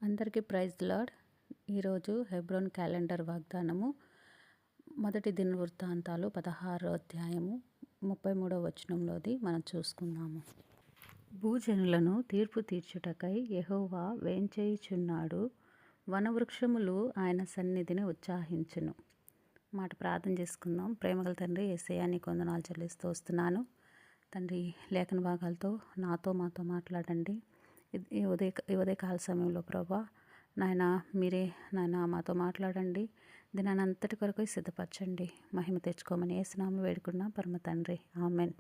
అందరికీ praise the lord. ఈరోజు Hebron calendar వాగ్దానము మొదటి దినవృత్తాంతాలు 16వ అధ్యాయము 33వ వచనంలోది మనం చూసుకుందాము. భూజనులను తీర్పు తీర్చుటకై యెహోవా వేంచేయుచున్నాడు, వనవృక్షములు ఆయన సన్నిధిని ఉత్సాహించును. మాట ప్రార్థన చేసుకుందాం. ప్రేమగల తండ్రి యేసయ్యా, నీకు వందనాలు చెల్లిస్తూ వస్తున్నాను. తండ్రి, లేఖన భాగాలతో మాతో మాట్లాడండి. ఈ ఉదయకాల సమయంలో ప్రభా నాయన, మీరే నాయన మాతో మాట్లాడండి. దినానంతటి కొరకు సిద్ధపరచండి. మహిమ తెచ్చుకోమని యేసునామములో వేడుకున్నా పరమ తండ్రి, ఆమెన్.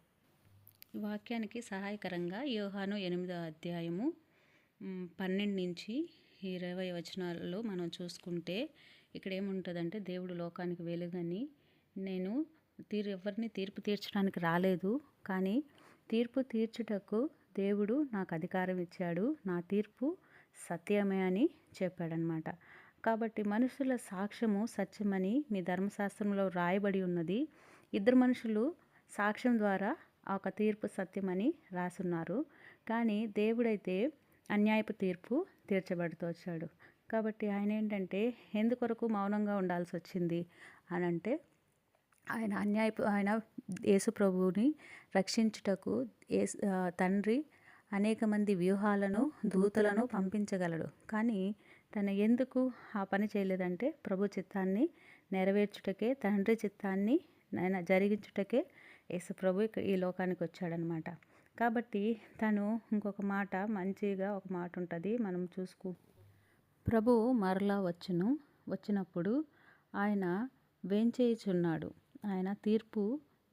వాక్యానికి సహాయకరంగా యోహాను 8వ అధ్యాయము 12 నుంచి 20 వచనాలలో మనం చూసుకుంటే ఇక్కడ ఏముంటుందంటే, దేవుడు లోకానికి వెలుగని, నేను ఎవరిని తీర్పు తీర్చడానికి రాలేదు, కానీ తీర్పు తీర్చుటకు దేవుడు నాకు అధికారం ఇచ్చాడు, నా తీర్పు సత్యమే అని చెప్పాడనమాట. కాబట్టి మనుషుల సాక్ష్యము సత్యమని మీ ధర్మశాస్త్రంలో రాయబడి ఉన్నది. ఇద్దరు మనుషులు సాక్ష్యం ద్వారా ఒక తీర్పు సత్యమని రాసున్నారు. కానీ దేవుడైతే అన్యాయపు తీర్పు తీర్చబడుతూ వచ్చాడు. కాబట్టి ఆయన ఏంటంటే, ఎందుకొరకు మౌనంగా ఉండాల్సి వచ్చింది అని అంటే, ఆయన యేసు ప్రభువుని రక్షించుటకు తండ్రి అనేక మంది వ్యూహాలను, దూతలను పంపించగలడు. కానీ తను ఎందుకు ఆ పని చేయలేదంటే, ప్రభు చిత్తాన్ని నెరవేర్చుటకే, తండ్రి చిత్తాన్ని జరిగించుటకే యేసు ప్రభు ఈ లోకానికి వచ్చాడనమాట. కాబట్టి తను ఇంకొక మాట, మంచిగా ఒక మాట ఉంటుంది, మనం ప్రభువు మరలా వచ్చినప్పుడు ఆయన వేంచేయుచున్నాడు, ఆయన తీర్పు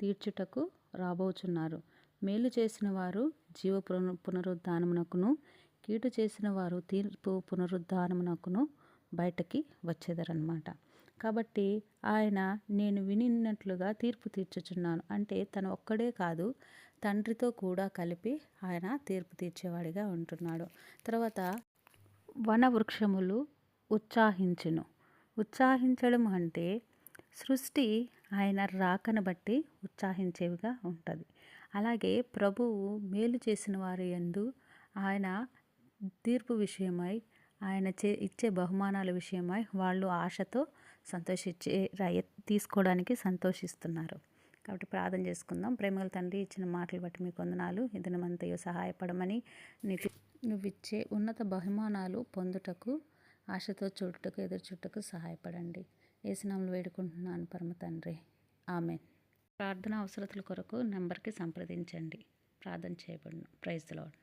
తీర్చుటకు రాబోచున్నారు. మేలు చేసిన వారు జీవ పునరుద్ధానమునకును, కీడు చేసిన వారు తీర్పు పునరుద్ధానమునకును బయటకి వచ్చేదరనమాట. కాబట్టి ఆయన నేను వినినట్లుగా తీర్పు తీర్చుచున్నాను అంటే, తను ఒక్కడే కాదు, తండ్రితో కూడా కలిపి ఆయన తీర్పు తీర్చేవాడిగా ఉంటున్నాడు. తర్వాత వనవృక్షములు ఉత్సాహించును. ఉత్సాహించడం అంటే సృష్టి ఆయన రాకను బట్టి ఉత్సాహించేవిగా ఉంటుంది. అలాగే ప్రభువు మేలు చేసిన వారి యందు ఆయన తీర్పు విషయమై, ఆయన ఇచ్చే బహుమానాల విషయమై వాళ్ళు ఆశతో తీసుకోవడానికి సంతోషిస్తున్నారు. కాబట్టి ప్రార్థన చేసుకుందాం. ప్రేమగల తండ్రి, ఇచ్చిన మాటలు బట్టి మీకు వందనాలు. ఈ దినమంతయు సహాయపడమని, నువ్విచ్చే ఉన్నత బహుమానాలు పొందుటకు, ఆశతో చూడటకు, ఎదురు చూడటకు సహాయపడండి. యేసునామములో వేడుకుంటున్నాను పరమ తండ్రి, ఆమెన్. ప్రార్థన అవసరతల కొరకు నెంబర్కి సంప్రదించండి. ప్రార్థన చేయబడును. Praise the lord.